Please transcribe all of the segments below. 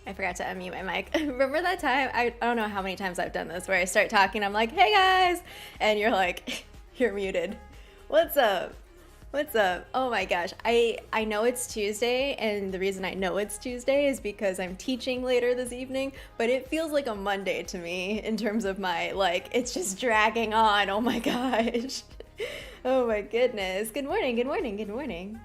I forgot to unmute my mic. Remember that time? I don't know how many times I've done this where I start talking, I'm like, hey guys! And you're like, you're muted. What's up? What's up? Oh my gosh. I know it's Tuesday, and the reason I know it's Tuesday is because I'm teaching later this evening, but it feels like a Monday to me in terms of my, like, it's just dragging on. Oh my gosh. Oh my goodness. Good morning, good morning, good morning.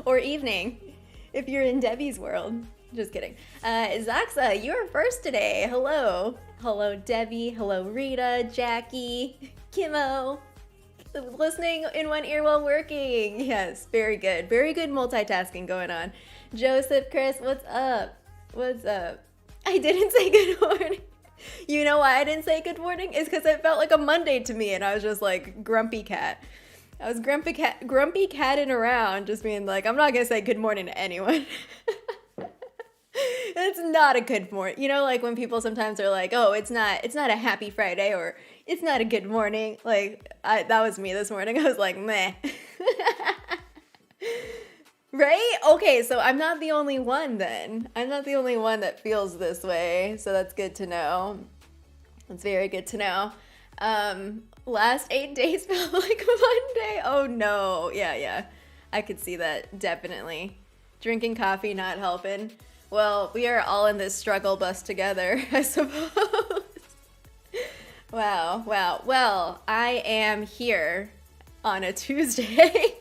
Or evening, if you're in Debbie's world. Just kidding. Zaxa, you're first today. Hello. Hello, Debbie. Hello, Rita, Jackie, Kimmo. Listening in one ear while working. Yes, very good. Very good multitasking going on. Joseph, Chris, what's up? What's up? I didn't say good morning. You know why I didn't say good morning? It's because it felt like a Monday to me, and I was just like grumpy cat. I was grumpy catting around, just being like, I'm not gonna say good morning to anyone. It's not a good morning. You know, like when people sometimes are like, oh, it's not a happy Friday, or it's not a good morning. Like, that was me this morning. I was like, meh. Right? Okay, so I'm not the only one then. I'm not the only one that feels this way. So that's good to know. That's very good to know. Last 8 days felt like Monday. Oh no. Yeah. I could see that, definitely. Drinking coffee not helping. Well, we are all in this struggle bus together, I suppose. Wow. Well, I am here on a Tuesday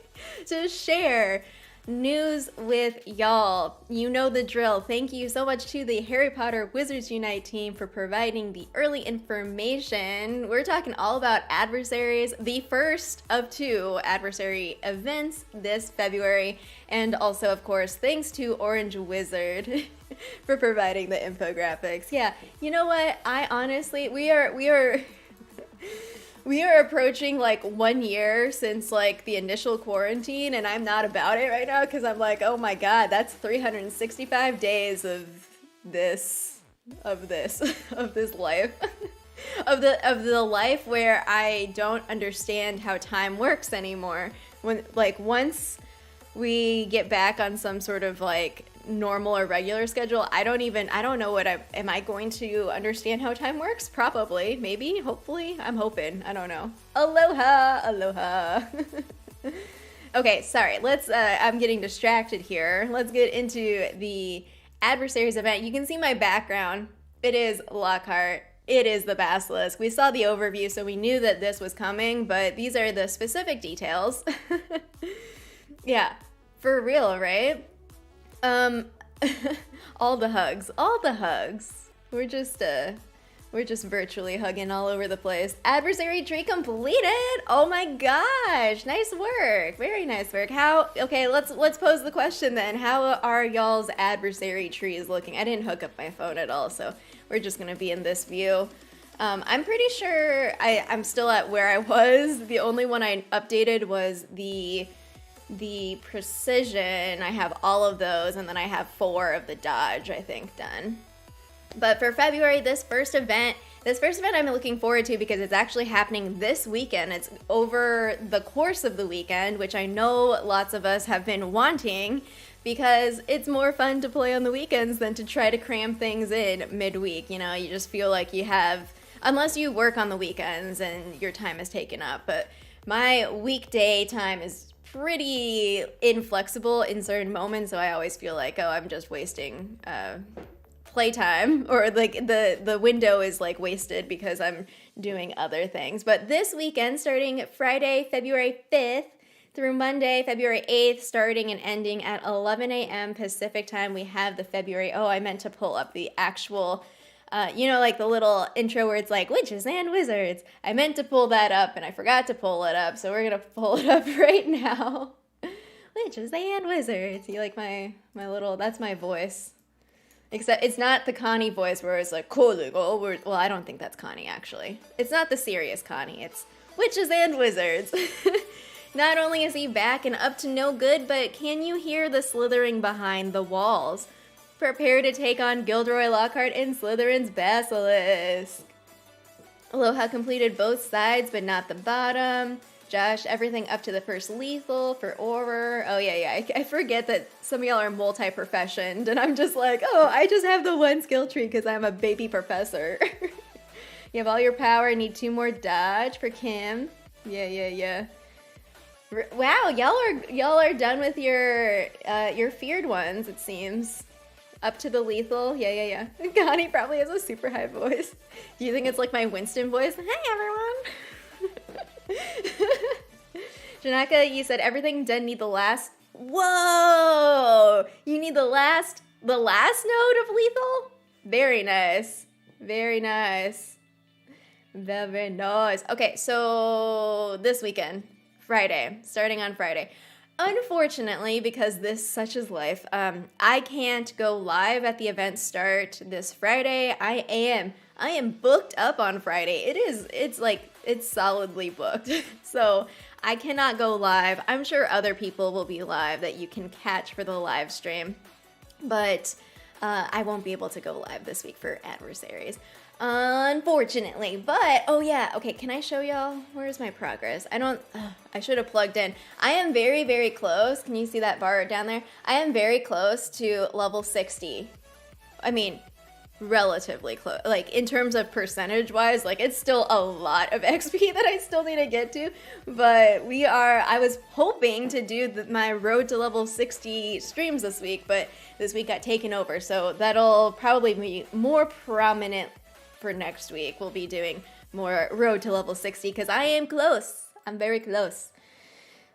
to share news with y'all. You know the drill. Thank you so much to the Harry Potter Wizards Unite team for providing the early information. We're talking all about Adversaries, the first of 2 adversary events this February, and also, of course, thanks to Orange Wizard for providing the infographics. Yeah, you know what? I honestly, we are approaching like 1 year since like the initial quarantine, and I'm not about it right now because I'm like, oh my god, that's 365 days of this life. of the life where I don't understand how time works anymore. When like once we get back on some sort of like normal or regular schedule, I don't know am I going to understand how time works? Probably, maybe, hopefully, I'm hoping, I don't know. Aloha. Okay, sorry, I'm getting distracted here. Let's get into the Adversaries event. You can see my background. It is Lockhart. It is the Basilisk. We saw the overview, so we knew that this was coming, but these are the specific details. Yeah, for real, right? All the hugs. We're just virtually hugging all over the place. Adversary tree completed. Oh my gosh, nice work, very nice work. Okay, let's pose the question then. How are y'all's adversary trees looking? I didn't hook up my phone at all, so we're just gonna be in this view. I'm pretty sure I'm still at where I was. The only one I updated was the precision. I have all of those, and then I have 4 of the dodge, I think, done. But for February, this first event I'm looking forward to because it's actually happening this weekend. It's over the course of the weekend, which I know lots of us have been wanting because it's more fun to play on the weekends than to try to cram things in midweek. You know, you just feel like you have, unless you work on the weekends and your time is taken up. But my weekday time is pretty inflexible in certain moments, so I always feel like, oh, I'm just wasting playtime, or like the window is like wasted because I'm doing other things. But this weekend, starting Friday, February 5th through Monday, February 8th, starting and ending at 11 a.m. Pacific time, we have the February, oh, I meant to pull up the actual like the little intro where it's like witches and wizards. I meant to pull that up and I forgot to pull it up, so we're gonna pull it up right now. Witches and wizards. You like my little, that's my voice. Except it's not the Connie voice where it's like, well, I don't think that's Connie actually. It's not the serious Connie, it's witches and wizards. Not only is he back and up to no good, but can you hear the slithering behind the walls? Prepare to take on Gilderoy Lockhart and Slytherin's Basilisk. Aloha completed both sides, but not the bottom. Josh, everything up to the first lethal for Auror. Oh, yeah. I forget that some of y'all are multi-professioned, and I'm just like, oh, I just have the one skill tree because I'm a baby professor. You have all your power, need 2 more dodge for Kim. Yeah. Wow, y'all are done with your feared ones, it seems. Up to the lethal. Yeah. Connie probably has a super high voice. Do you think it's like my Winston voice? Hey, everyone. Janaka, you said everything done need the last. Whoa! You need the last node of lethal? Very nice. Very nice. Okay, so this weekend, Friday, starting on Friday. Unfortunately, because this such is life, I can't go live at the event start this Friday. I am booked up on Friday. It's solidly booked. So I cannot go live. I'm sure other people will be live that you can catch for the live stream. But I won't be able to go live this week for Adversaries, unfortunately. But, oh yeah, okay, can I show y'all? Where's my progress? I should have plugged in. I am very, very close. Can you see that bar down there? I am very close to level 60. I mean, relatively close. Like, in terms of percentage-wise, like, it's still a lot of XP that I still need to get to. But I was hoping to do my road to level 60 streams this week, but this week got taken over. So that'll probably be more prominent for next week. We'll be doing more road to level 60 because I am close. I'm very close.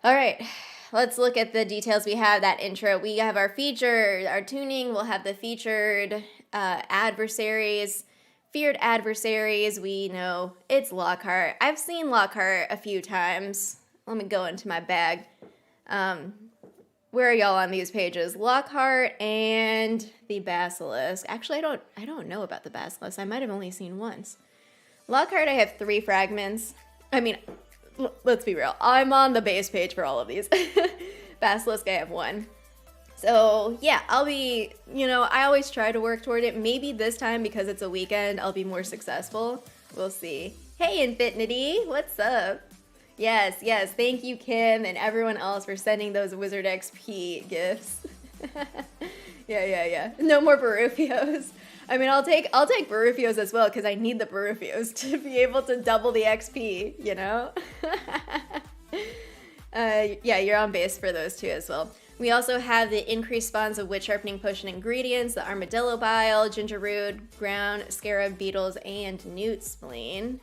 All right, let's look at the details. We have that intro. We have our tuning. We'll have the featured adversaries, feared adversaries. We know it's Lockhart. I've seen Lockhart a few times. Let me go into my bag. Where are y'all on these pages? Lockhart and the Basilisk. Actually, I don't know about the Basilisk. I might have only seen once. Lockhart, I have 3 fragments. I mean, let's be real. I'm on the base page for all of these. Basilisk, I have 1. So, yeah, I always try to work toward it. Maybe this time, because it's a weekend, I'll be more successful. We'll see. Hey, Infinity, what's up? Yes, thank you, Kim, and everyone else for sending those Wizard XP gifts. Yeah. No more Barufios. I mean, I'll take Barufios as well, because I need the Barufios to be able to double the XP, you know? Yeah, you're on base for those two as well. We also have the increased spawns of Witch Sharpening Potion ingredients, the Armadillo Bile, Ginger Root, Ground, Scarab Beetles, and Newt Spleen.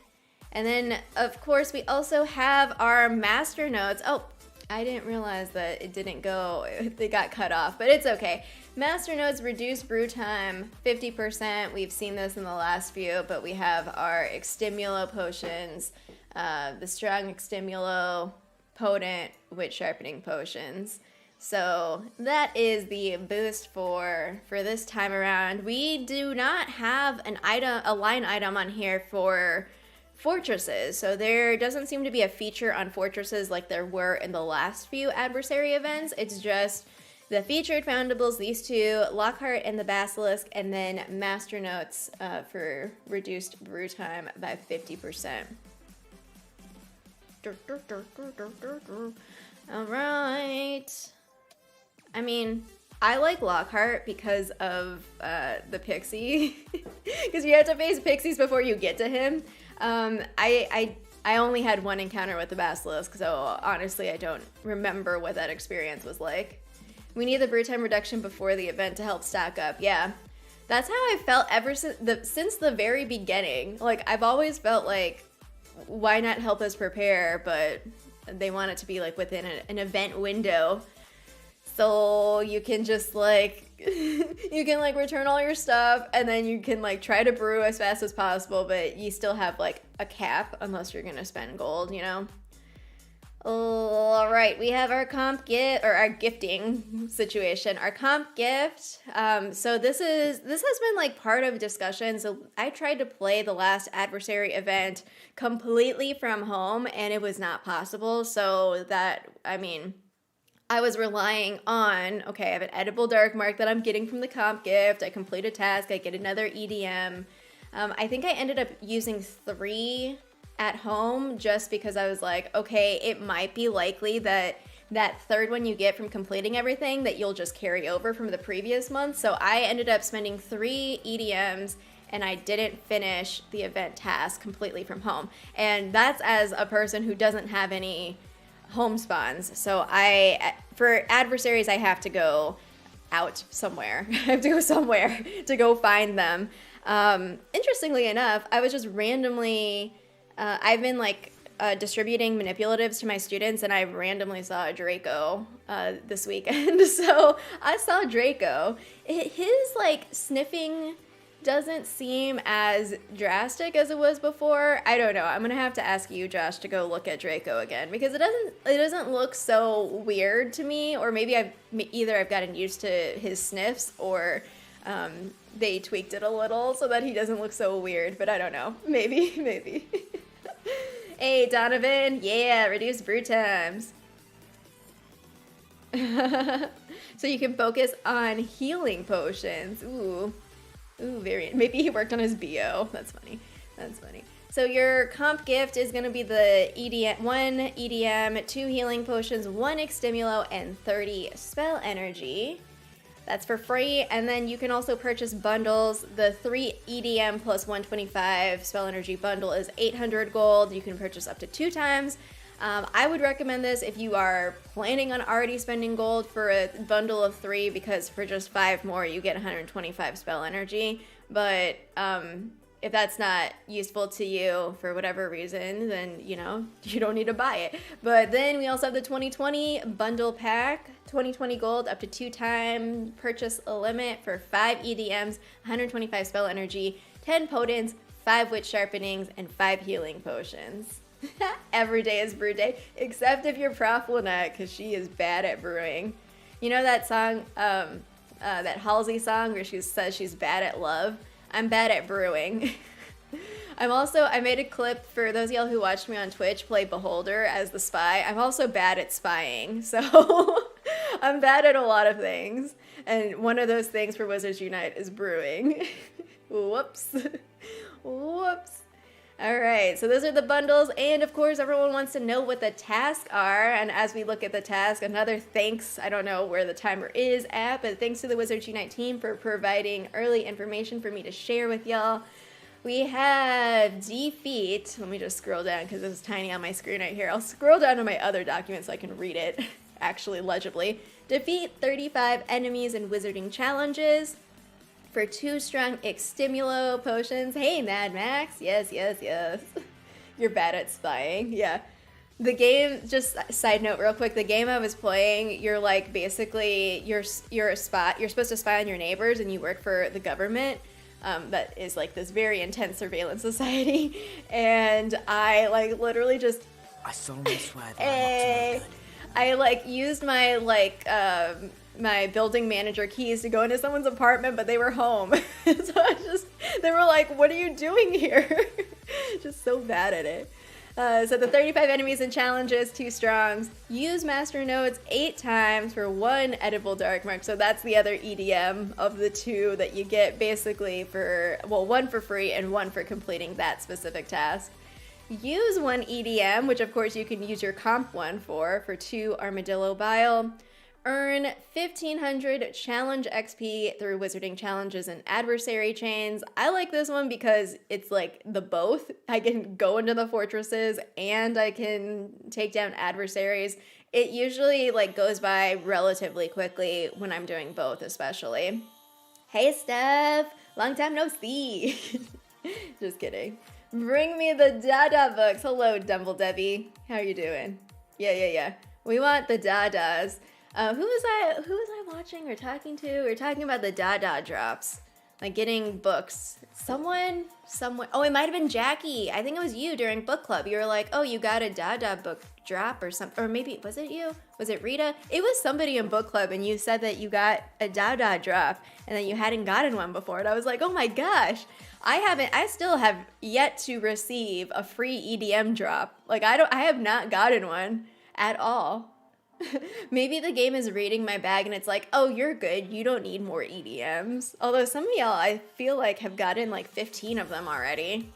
And then, of course, we also have our Master Notes. Oh, I didn't realize that it didn't go, they got cut off, but it's okay. Master Notes reduce brew time 50%. We've seen this in the last few, but we have our Extimulo potions, the strong Extimulo, potent Witch Sharpening potions. So that is the boost for this time around. We do not have a line item on here for fortresses, so there doesn't seem to be a feature on fortresses like there were in the last few adversary events. It's just the featured foundables, these 2, Lockhart and the Basilisk, and then Master Notes for reduced brew time by 50%. All right. I mean, I like Lockhart because of the pixie, because you have to face pixies before you get to him. I only had 1 encounter with the Basilisk, so honestly I don't remember what that experience was like. We need the brew time reduction before the event to help stack up. Yeah, that's how I felt ever since the very beginning. Like, I've always felt like, why not help us prepare? But they want it to be like within an event window. So you can just like, you can like return all your stuff and then you can like try to brew as fast as possible, but you still have like a cap unless you're gonna spend gold, you know? All right, we have our comp gift, or our gifting situation, our comp gift. So this has been like part of discussion. So I tried to play the last adversary event completely from home and it was not possible. So that, I mean, I was relying on, okay, I have an edible dark mark that I'm getting from the comp gift. I complete a task, I get another EDM. I think I ended up using 3 at home just because I was like, okay, it might be likely that that third one you get from completing everything that you'll just carry over from the previous month. So I ended up spending 3 EDMs and I didn't finish the event task completely from home. And that's as a person who doesn't have any home spawns. So for adversaries, I have to go out somewhere. I have to go somewhere to go find them. Interestingly enough, I was just randomly, I've been like distributing manipulatives to my students, and I randomly saw a Draco this weekend. So I saw Draco. His like sniffing doesn't seem as drastic as it was before. I don't know. I'm gonna have to ask you, Josh, to go look at Draco again because it doesn't look so weird to me, or maybe I've gotten used to his sniffs, or they tweaked it a little so that he doesn't look so weird. But I don't know. Maybe. Hey, Donovan. Yeah, reduce brew times. So you can focus on healing potions. Ooh, maybe he worked on his BO. That's funny. So your comp gift is going to be the EDM, 1 EDM, 2 healing potions, 1 extimulo, and 30 spell energy. That's for free. And then you can also purchase bundles. The 3 EDM plus 125 spell energy bundle is 800 gold. You can purchase up to 2 times. I would recommend this if you are planning on already spending gold for a bundle of 3, because for just 5 more you get 125 spell energy. But if that's not useful to you for whatever reason, then you don't need to buy it. But then we also have the 2020 bundle pack, 2020 gold up to 2 times, purchase a limit for 5 EDMs, 125 spell energy, 10 potents, 5 witch sharpenings, and 5 healing potions. Every day is brew day, except if you're Prof Lynette, because she is bad at brewing. You know that song, that Halsey song where she says she's bad at love? I'm bad at brewing. I made a clip for those of y'all who watched me on Twitch play Beholder as the spy. I'm also bad at spying, so I'm bad at a lot of things. And one of those things for Wizards Unite is brewing. Whoops. All right, so those are the bundles, and of course everyone wants to know what the tasks are, and as we look at the task, another thanks, I don't know where the timer is at, but thanks to the Wizards Unite team for providing early information for me to share with y'all. We have defeat, let me just scroll down because this is tiny on my screen right here. I'll scroll down to my other document so I can read it actually legibly. Defeat 35 enemies in wizarding challenges. For 2 strong extimulo potions. Hey, Mad Max. Yes. You're bad at spying. Yeah. The game, just side note real quick, the game I was playing, you're like basically, you're a spy. You're supposed to spy on your neighbors and you work for the government. That is like this very intense surveillance society. And I like literally just... I solemnly swear that I like used my my building manager keys to go into someone's apartment, but they were home. So they were like, what are you doing here? Just so bad at it. So the 35 enemies and challenges, 2 strongs. Use master nodes 8 times for 1 edible dark mark. So that's the other EDM of the 2 that you get basically for, 1 for free and 1 for completing that specific task. Use 1 EDM, which of course you can use your comp 1 for 2 armadillo bile. Earn 1,500 challenge XP through wizarding challenges and adversary chains. I like this one because it's like the both. I can go into the fortresses and I can take down adversaries. It usually like goes by relatively quickly when I'm doing both, especially. Hey Steph, long time no see. Just kidding. Bring me the Dada books. Hello, Dumble Debbie. How are you doing? Yeah. We want the Dadas. Who was I watching or talking to? We were talking about the Dada drops. Like getting books. Someone. Oh, it might have been Jackie. I think it was you during book club. You were like, oh, you got a Dada book drop or something. Or maybe, was it you? Was it Rita? It was somebody in book club and you said that you got a Dada drop and that you hadn't gotten one before. And I was like, oh my gosh. I still have yet to receive a free EDM drop. Like I have not gotten one at all. Maybe the game is reading my bag and it's like, oh, you're good. You don't need more EDMs. Although some of y'all, I feel like, have gotten like 15 of them already.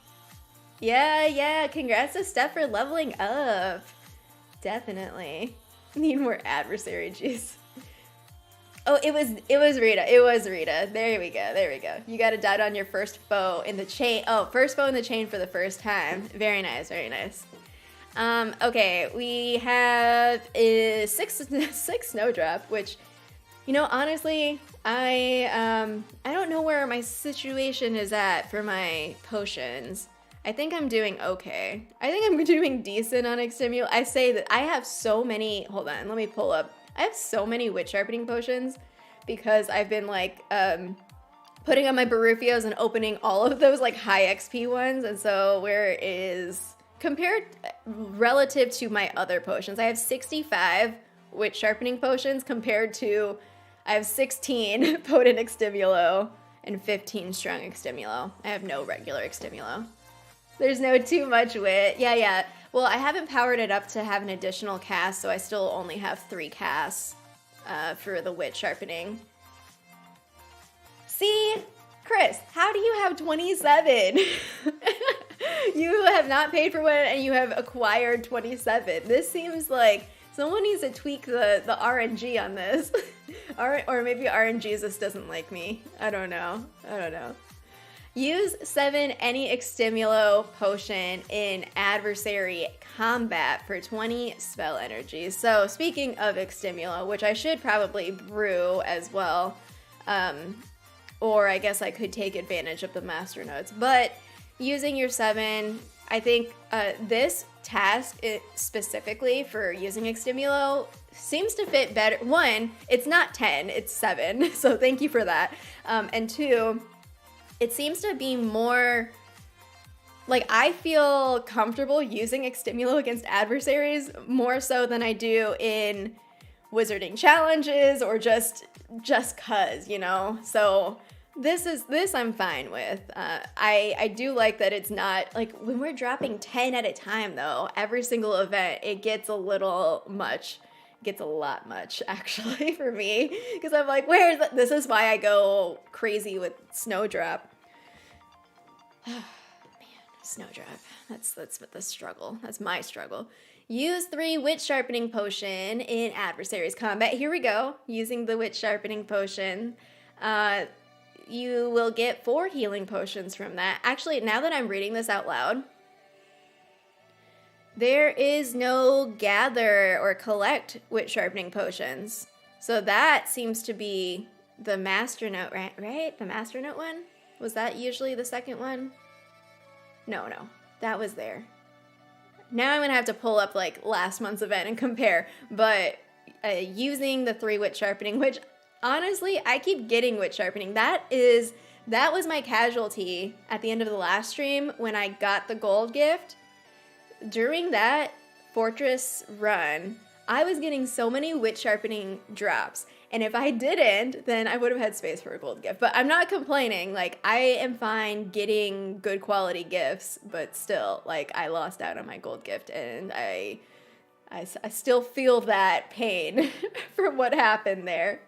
Yeah. Congrats to Steph for leveling up. Definitely. Need more adversary juice. Oh, it was Rita. It was Rita. There we go. You got to dot on your first foe in the chain. Oh, first foe in the chain for the first time. Very nice. Okay, we have six snowdrop, which, honestly, I don't know where my situation is at for my potions. I think I'm doing okay. I think I'm doing decent on Extimul. I say that I have so many, hold on, let me pull up. I have so many witch sharpening potions because I've been putting on my Barufios and opening all of those high XP ones. And so where is, compared relative to my other potions, I have 65 witch sharpening potions compared to I have 16 potent Extimulo and 15 strong Extimulo. I have no regular Extimulo. There's no too much wit. Yeah. Well, I haven't powered it up to have an additional cast, so I still only have 3 casts for the wit sharpening. See? Chris, how do you have 27? You have not paid for one and you have acquired 27. This seems like someone needs to tweak the RNG on this. Or maybe RNG just doesn't like me. I don't know. Use 7 any Extimulo potion in adversary combat for 20 spell energies. So speaking of Extimulo, which I should probably brew as well, or I guess I could take advantage of the master notes, but using your 7, I think this task specifically for using Extimulo seems to fit better. 1, it's not 10, it's 7, so thank you for that. And 2, it seems to be more, I feel comfortable using Extimulo against adversaries more so than I do in wizarding challenges or just cuz, So this I'm fine with. I do like that it's not, when we're dropping 10 at a time though, every single event, it gets a little much. Gets a lot much actually for me because I'm like, this is why I go crazy with Snowdrop. Man, Snowdrop. That's the struggle. That's my struggle. Use 3 witch sharpening potion in adversaries combat. Here we go. Using the witch sharpening potion. You will get 4 healing potions from that. Actually, now that I'm reading this out loud, there is no gather or collect witch sharpening potions. So that seems to be the master note, right? The master note one? Was that usually the second one? No, that was there. Now I'm gonna have to pull up last month's event and compare, but using the 3 witch sharpening, which honestly, I keep getting witch sharpening. That was my casualty at the end of the last stream when I got the gold gift. During that fortress run, I was getting so many witch sharpening drops. And if I didn't, then I would have had space for a gold gift. But I'm not complaining. I am fine getting good quality gifts, but still, I lost out on my gold gift. And I still feel that pain from what happened there.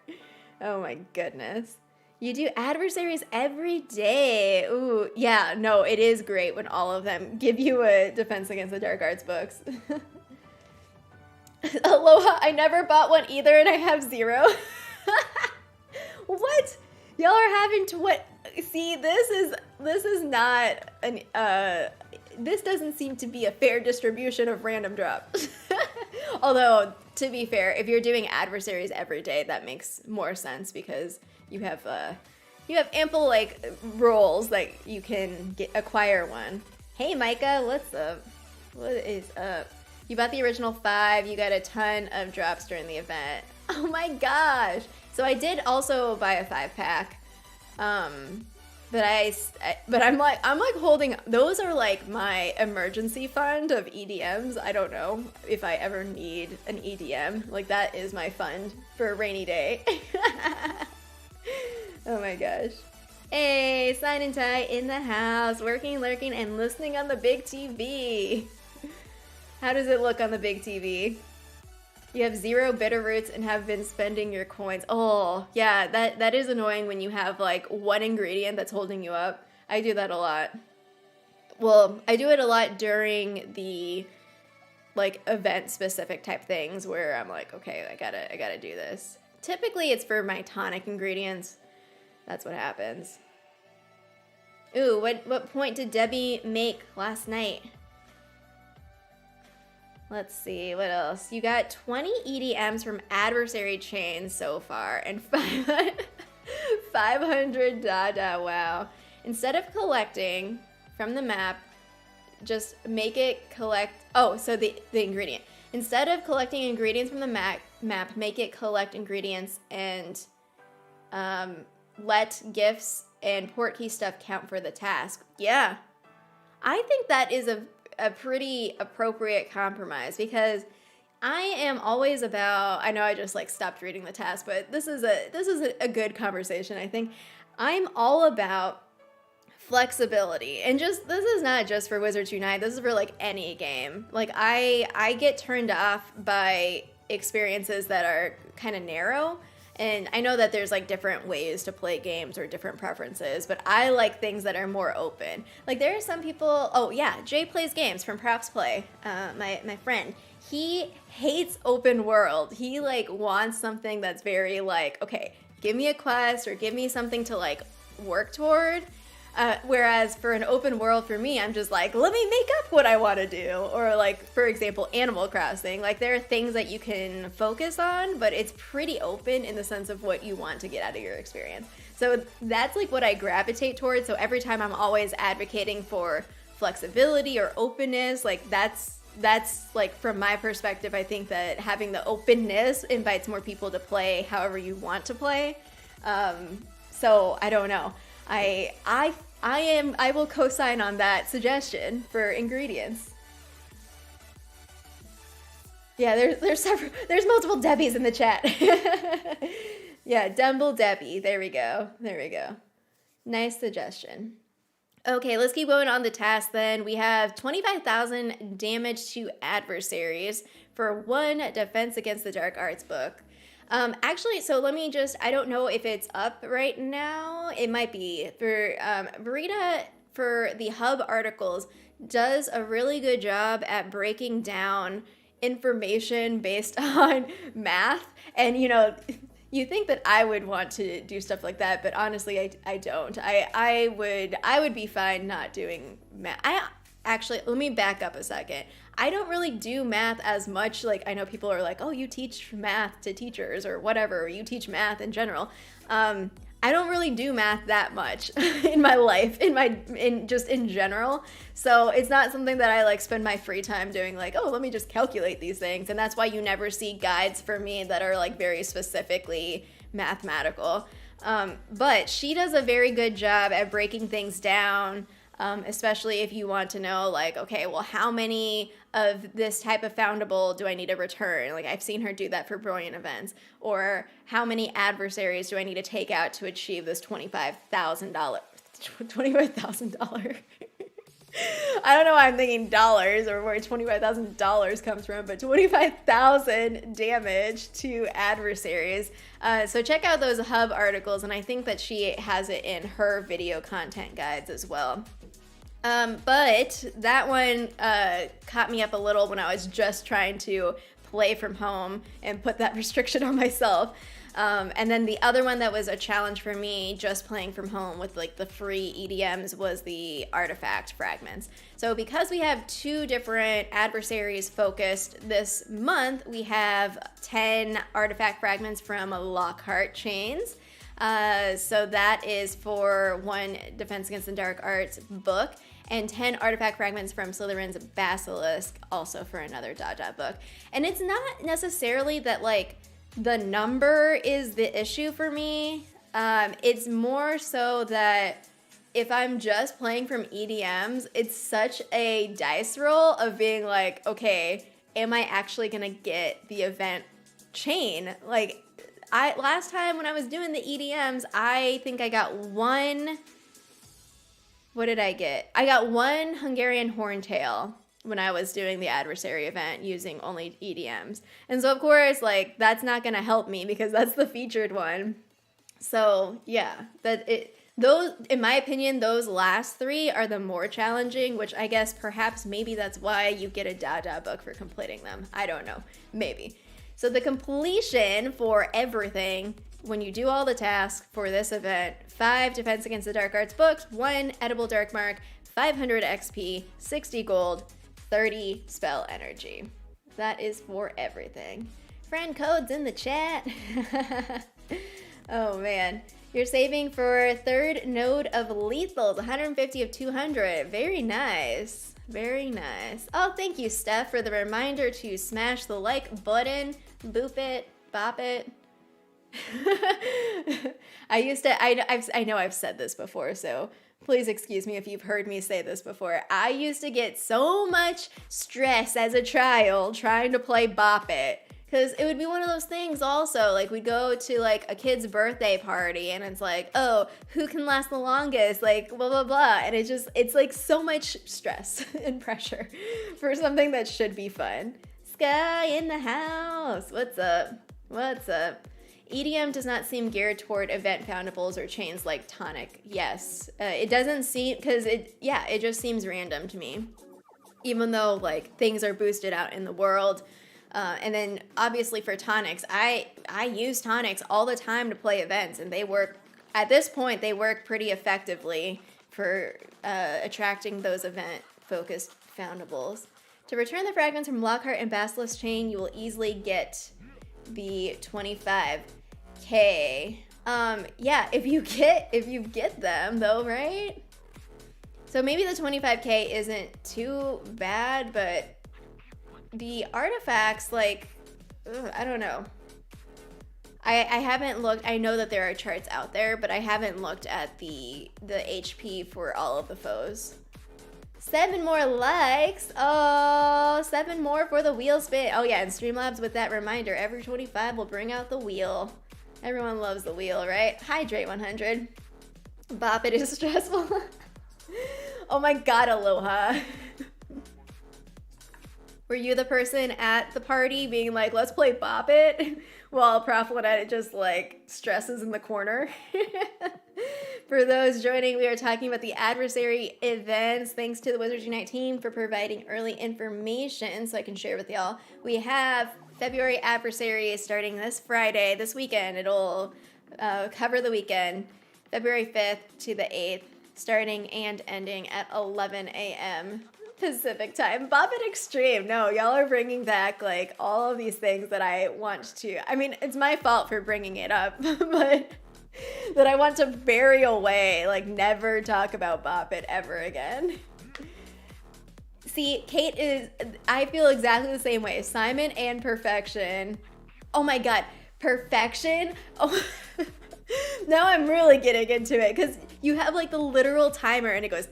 Oh my goodness. You do adversaries every day. Ooh, yeah, no, it is great when all of them give you a Defense Against the Dark Arts books. Aloha, I never bought one either and I have 0. What? Y'all are having to what? See, this is not an, this doesn't seem to be a fair distribution of random drops. Although, to be fair, if you're doing adversaries every day, that makes more sense because you have ample rolls that you can acquire one. Hey Micah, what's up? What is up? You bought the original 5. You got a ton of drops during the event. Oh my gosh! So I did also buy a 5-pack, but I'm holding. Those are my emergency fund of EDMs. I don't know if I ever need an EDM. That is my fund for a rainy day. Oh my gosh. Hey, Sign and Tie in the house, working, lurking, and listening on the big TV. How does it look on the big TV? You have 0 bitter roots and have been spending your coins. Oh, yeah, that is annoying when you have one ingredient that's holding you up. I do that a lot. well, I do it a lot during the like event specific type things where I'm like, okay, I gotta do this. Typically it's for my tonic ingredients. That's what happens. Ooh, what point did Debbie make last night? Let's see, what else? You got 20 EDMs from Adversary chains so far, and 500 Dada, wow. Instead of collecting from the map, just make it collect, oh, so the ingredient. Instead of collecting ingredients from the map, make it collect ingredients and let gifts and portkey stuff count for the task. Yeah, I think that is a pretty appropriate compromise, because I am always about, I know I just like stopped reading the task, but this is a good conversation. I think I'm all about flexibility, and just, this is not just for Wizards Unite, this is for like any game. Like I get turned off by experiences that are kind of narrow. And I know that there's like different ways to play games or different preferences, but I like things that are more open. Like there are some people, oh yeah, Jay plays games from Props Play, my friend. He hates open world. He like wants something that's very like, okay, give me a quest or give me something to like work toward. Whereas for an open world, for me, I'm just like, let me make up what I want to do. Or like, for example, Animal Crossing. Like there are things that you can focus on, but it's pretty open in the sense of what you want to get out of your experience. So that's like what I gravitate towards. So every time I'm always advocating for flexibility or openness, like that's like from my perspective, I think that having the openness invites more people to play however you want to play. So I don't know. I will co-sign on that suggestion for ingredients. Yeah, there's multiple Debbies in the chat. Yeah, Dumble Debbie. There we go. Nice suggestion. Okay, let's keep going on the task then. We have 25,000 damage to adversaries for 1 defense against the dark arts book. Actually, so let me just, I don't know if it's up right now. It might be. For Verita, for the hub articles, does a really good job at breaking down information based on math. And, you know, you think that I would want to do stuff like that, but honestly, I don't. I would be fine not doing math. Actually, let me back up a second. I don't really do math as much. Like, I know people are like, oh, you teach math to teachers or whatever, or you teach math in general. I don't really do math that much in my life, in general. So it's not something that I like spend my free time doing, like, oh, let me just calculate these things. And that's why you never see guides for me that are like very specifically mathematical. But she does a very good job at breaking things down. Especially if you want to know, like, okay, well, how many of this type of foundable do I need to return? Like, I've seen her do that for brilliant events. Or how many adversaries do I need to take out to achieve this $25,000? $25,000. I don't know why I'm thinking dollars or where $25,000 comes from, but 25,000 damage to adversaries. So check out those hub articles, and I think that she has it in her video content guides as well. But that one caught me up a little when I was just trying to play from home and put that restriction on myself. And then the other one that was a challenge for me just playing from home with like the free EDMs was the artifact fragments. So because we have 2 different adversaries focused this month, we have 10 artifact fragments from Lockhart chains. So that is for 1 Defense Against the Dark Arts book, and 10 artifact fragments from Slytherin's Basilisk, also for another Dada book. And it's not necessarily that like the number is the issue for me. It's more so that if I'm just playing from EDMs, it's such a dice roll of being like, okay, am I actually gonna get the event chain? Like, last time when I was doing the EDMs, I think I got 1. What did I get? I got 1 Hungarian Horntail when I was doing the adversary event using only EDMs. And so of course, like, that's not gonna help me because that's the featured one. So yeah, those, in my opinion, those last 3 are the more challenging, which I guess perhaps maybe that's why you get a Dada book for completing them. I don't know. Maybe. So the completion for everything, when you do all the tasks for this event, 5 Defense Against the Dark Arts books, 1 Edible Dark Mark, 500 XP, 60 gold, 30 spell energy. That is for everything. Friend codes in the chat. Oh man. You're saving for 3rd node of lethals, 150 of 200. Very nice. Very nice. Oh, thank you, Steph, for the reminder to smash the like button, boop it, bop it. I know I've said this before, so please excuse me if you've heard me say this before. I used to get so much stress as a child trying to play Bop It. Because it would be one of those things also, like we'd go to like a kid's birthday party and it's like, oh, who can last the longest? Like blah, blah, blah. And it's like so much stress and pressure for something that should be fun. Sky in the house. What's up? What's up? EDM does not seem geared toward event foundables or chains like Tonic. Yes, it doesn't seem, because it just seems random to me. Even though like things are boosted out in the world. And then obviously for tonics, I use tonics all the time to play events, and they work, at this point, they work pretty effectively for attracting those event-focused foundables. To return the fragments from Lockhart and Basilisk Chain, you will easily get the 25k. Yeah, if you get them though, right? So maybe the 25k isn't too bad, but the artifacts, like, I don't know. I haven't looked. I know that there are charts out there, but I haven't looked at the HP for all of the foes. 7 more likes. Oh, 7 more for the wheel spin. Oh yeah, and Streamlabs with that reminder. Every 25 will bring out the wheel. Everyone loves the wheel, right? Hydrate 100. Bop It is stressful. Oh my god, Aloha. Were you the person at the party being like, let's play Bop It? While Prof Lynette just like stresses in the corner. For those joining, we are talking about the Adversary events. Thanks to the Wizards Unite team for providing early information so I can share with y'all. We have February Adversaries starting this Friday, this weekend. It'll cover the weekend, February 5th to the 8th, starting and ending at 11 a.m. Pacific time. Bop It Extreme. No, y'all are bringing back like all of these things that I want to. I mean, it's my fault for bringing it up, but that I want to bury away, like never talk about Bop It ever again. See, Kate is, I feel exactly the same way. Simon and Perfection. Oh my god, Perfection? Oh, now I'm really getting into it because you have like the literal timer and it goes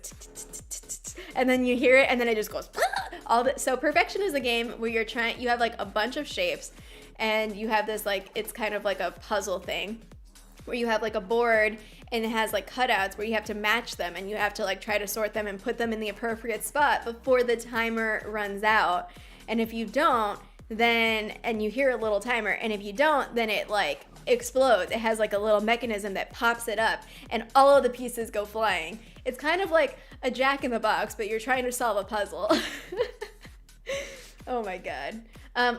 and then you hear it and then it just goes so Perfection is a game where you have like a bunch of shapes and you have this like, it's kind of like a puzzle thing where you have like a board and it has like cutouts where you have to match them and you have to like try to sort them and put them in the appropriate spot before the timer runs out. And if you don't, then, and you hear a little timer, and if you don't, then it like explodes. It has like a little mechanism that pops it up and all of the pieces go flying. It's kind of like a Jack in the Box, but you're trying to solve a puzzle. Oh my god.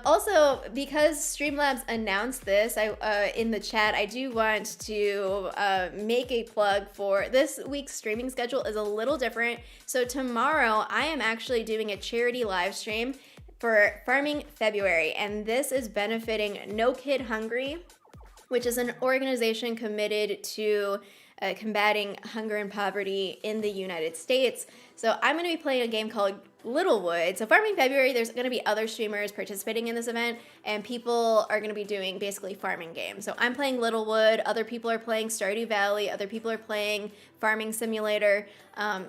Also, because Streamlabs announced this in the chat, I do want to make a plug for this week's streaming schedule is a little different. So tomorrow, I am actually doing a charity live stream for Farming February, and this is benefiting No Kid Hungry, which is an organization committed to combating hunger and poverty in the United States. So I'm going to be playing a game called Littlewood. So Farming February, there's going to be other streamers participating in this event, and people are going to be doing basically farming games. So I'm playing Littlewood, other people are playing Stardew Valley, other people are playing Farming Simulator.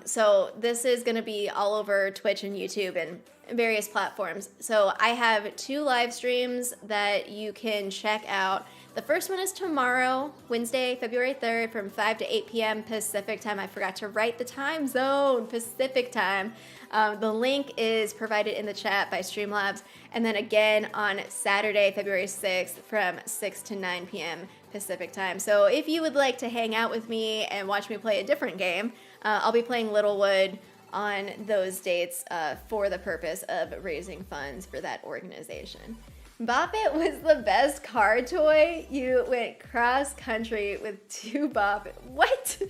So this is going to be all over Twitch and YouTube and various platforms. So I have 2 live streams that you can check out. The first one is tomorrow, Wednesday, February 3rd from 5 to 8 p.m. Pacific time. I forgot to write the time zone, Pacific time. The link is provided in the chat by Streamlabs. And then again on Saturday, February 6th from 6 to 9 p.m. Pacific time. So if you would like to hang out with me and watch me play a different game, I'll be playing Littlewood on those dates for the purpose of raising funds for that organization. Bop It was the best car toy. You went cross country with 2 Bop It. What?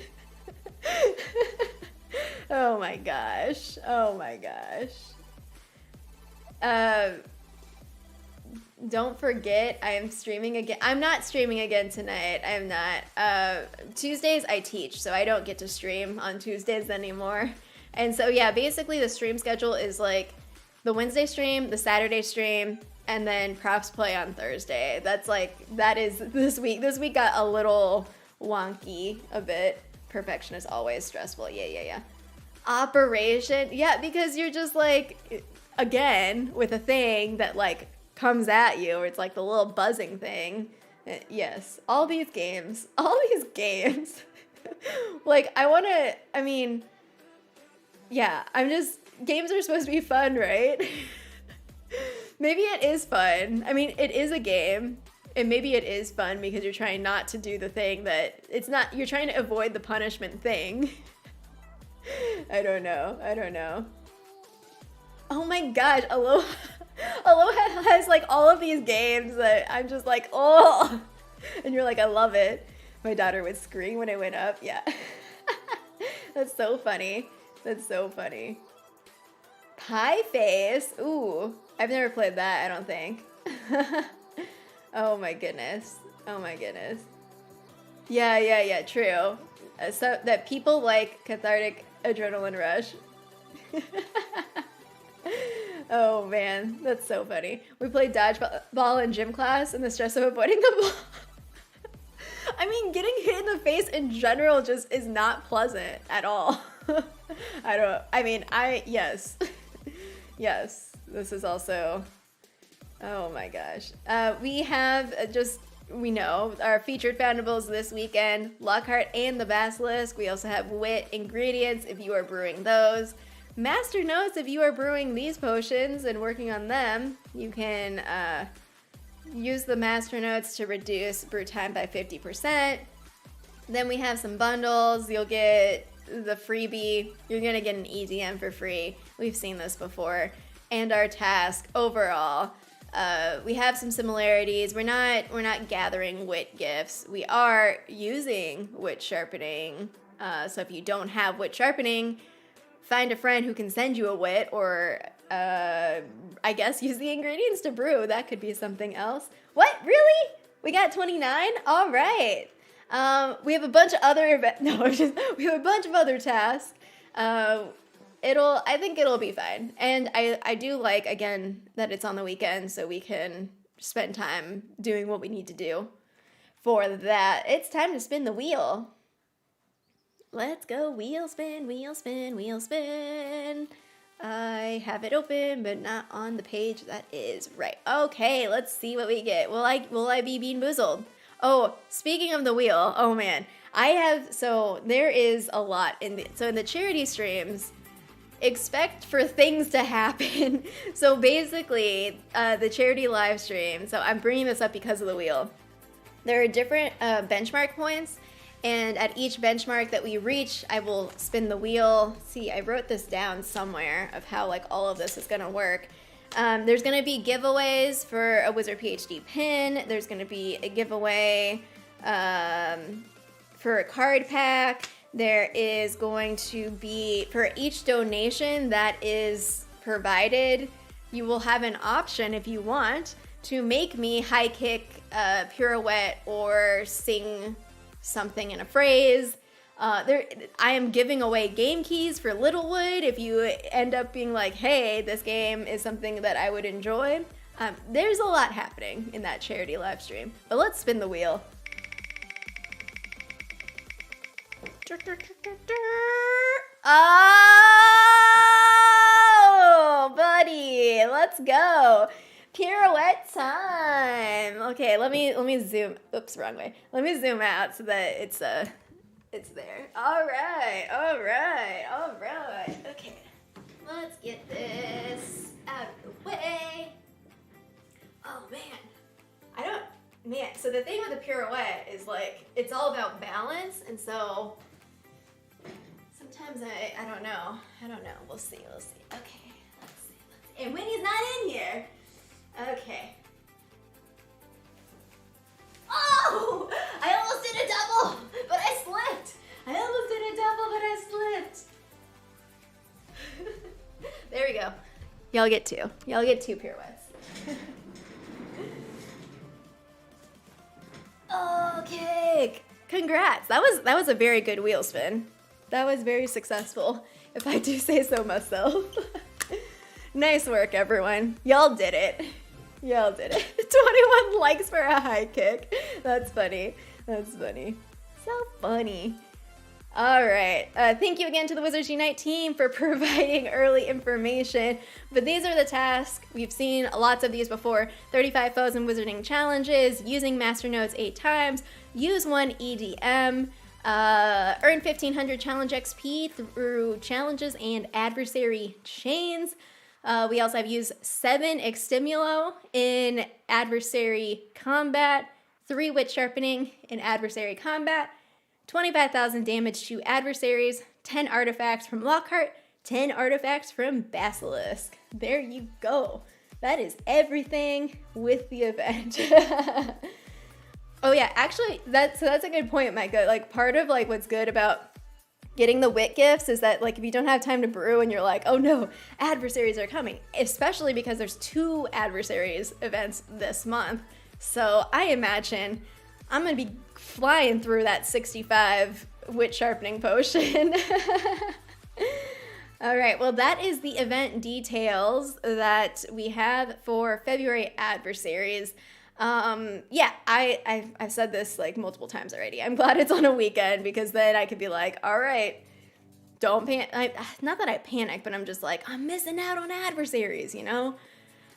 Oh my gosh. Oh my gosh. Don't forget, I am streaming again. I'm not streaming again tonight. I'm not. Tuesdays I teach, so I don't get to stream on Tuesdays anymore. And so yeah, basically the stream schedule is like the Wednesday stream, the Saturday stream, and then props play on Thursday. That is this week. This week got a little wonky a bit. Perfection is always stressful. Yeah. Operation. Yeah, because you're just like, again, with a thing that like comes at you, or it's like the little buzzing thing. Yes, all these games. Like, games are supposed to be fun, right? Maybe it is fun. I mean, it is a game, and maybe it is fun because you're trying not to do the thing that it's not, you're trying to avoid the punishment thing. I don't know. Oh my gosh, Aloha has like all of these games that I'm just like, oh, and you're like, I love it. My daughter would scream when it went up. Yeah. That's so funny. Pie Face. Ooh, I've never played that, I don't think. Oh my goodness. Yeah, true. So that people like cathartic adrenaline rush. Oh man, that's so funny. We played dodgeball in gym class and the stress of avoiding the ball. I mean, getting hit in the face in general just is not pleasant at all. Yes, this is also, oh my gosh. We have we know our featured foundables this weekend, Lockhart and the Basilisk. We also have Wit ingredients if you are brewing those. Master notes if you are brewing these potions and working on them. You can use the master notes to reduce brew time by 50%. Then we have some bundles. You'll get the freebie. You're gonna get an EDM for free. We've seen this before. And our task overall. We have some similarities. We're not gathering wit gifts. We are using wit sharpening. So if you don't have wit sharpening, find a friend who can send you a wit, or I guess use the ingredients to brew. That could be something else. What? Really? We got 29? All right. We have a bunch of other we have a bunch of other tasks. I think it'll be fine. And I do like, again, that it's on the weekend so we can spend time doing what we need to do for that. It's time to spin the wheel. Let's go. Wheel spin, wheel spin, wheel spin. I have it open, but not on the page that is right. Okay, let's see what we get. Will I be bean boozled? Oh, speaking of the wheel, oh man. There is a lot in the charity streams, expect for things to happen. So basically, the charity live stream, so I'm bringing this up because of the wheel. There are different benchmark points, and at each benchmark that we reach, I will spin the wheel. See, I wrote this down somewhere of how like all of this is gonna work. There's gonna be giveaways for a Wizard PhD pin. There's gonna be a giveaway for a card pack. There is going to be, for each donation that is provided, you will have an option if you want to make me high kick, pirouette, or sing something in a phrase. I am giving away game keys for Littlewood if you end up being like, hey, this game is something that I would enjoy. There's a lot happening in that charity live stream. But let's spin the wheel. Oh, buddy, let's go. Pirouette time. Okay, let me zoom. Oops, wrong way. Let me zoom out so that it's there. All right. Okay, let's get this out of the way. Oh man, man, so the thing with the pirouette is like, it's all about balance, and so sometimes I don't know. We'll see. Okay, let's see. And Winnie's not in here. Okay. Oh! I almost did a double, but I slipped. There we go. Y'all get two. Y'all get two pirouettes. Okay. Congrats. That was a very good wheel spin. That was very successful, if I do say so myself. Nice work, everyone. Y'all did it. 21 likes for a high kick. That's funny. So funny. All right. Thank you again to the Wizards Unite team for providing early information. But these are the tasks. We've seen lots of these before. 35 foes and wizarding challenges, using master nodes 8 times, use 1 EDM, earn 1500 challenge XP through challenges and adversary chains. We also have used 7 Extimulo in adversary combat, 3 Wit Sharpening in adversary combat, 25,000 damage to adversaries, 10 artifacts from Lockhart, 10 artifacts from Basilisk. There you go. That is everything with the event. Oh yeah, actually, that's a good point, Micah. Like, part of like what's good about getting the wit gifts is that like if you don't have time to brew and you're like, oh no, adversaries are coming, especially because there's 2 adversaries events this month. So I imagine I'm gonna be flying through that 65 wit sharpening potion. All right, well, that is the event details that we have for February adversaries. Yeah, I've said this like multiple times already. I'm glad it's on a weekend because then I could be like, all right, don't panic. Not that I panic, but I'm just like, I'm missing out on adversaries, you know?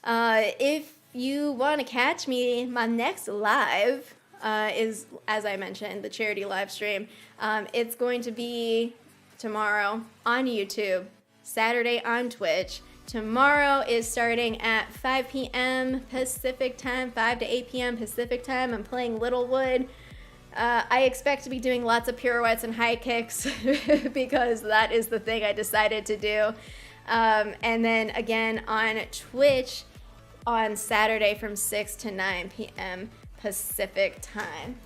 If you want to catch me, my next live is, as I mentioned, the charity live stream. It's going to be tomorrow on YouTube, Saturday on Twitch. Tomorrow is starting at 5 p.m. Pacific time, 5 to 8 p.m. Pacific time. I'm playing Littlewood. I expect to be doing lots of pirouettes and high kicks because that is the thing I decided to do. And then again on Twitch on Saturday from 6 to 9 p.m. Pacific time.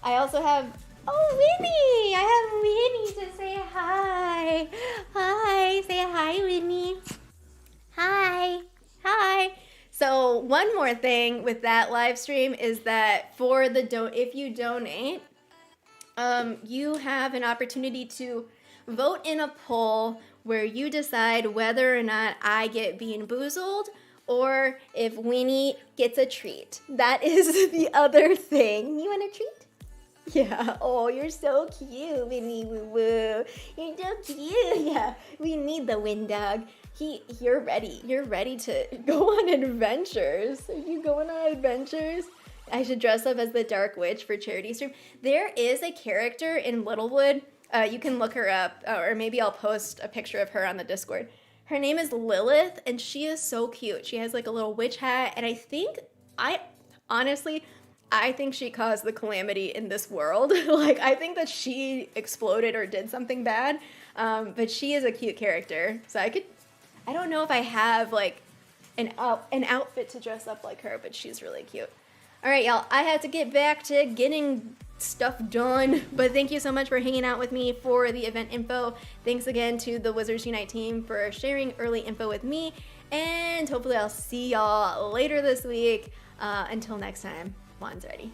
I also have, Winnie! I have Winnie to say hi. Hi, say hi, Winnie. Hi. So one more thing with that live stream is that for the if you donate, you have an opportunity to vote in a poll where you decide whether or not I get Bean Boozled or if Winnie gets a treat. That is the other thing. You want a treat? Yeah. Oh, you're so cute, Winnie Woo Woo. You're so cute. Yeah. We need the wind dog. You're ready. You're ready to go on adventures. Are you going on adventures? I should dress up as the Dark Witch for charity stream. There is a character in Littlewood. You can look her up, or maybe I'll post a picture of her on the Discord. Her name is Lilith, and she is so cute. She has like a little witch hat, and I think she caused the calamity in this world. Like, I think that she exploded or did something bad, but she is a cute character. So I don't know if I have like an outfit to dress up like her, but she's really cute. All right, y'all, I have to get back to getting stuff done, but thank you so much for hanging out with me for the event info. Thanks again to the Wizards Unite team for sharing early info with me, and hopefully I'll see y'all later this week. Until next time, Juan's ready.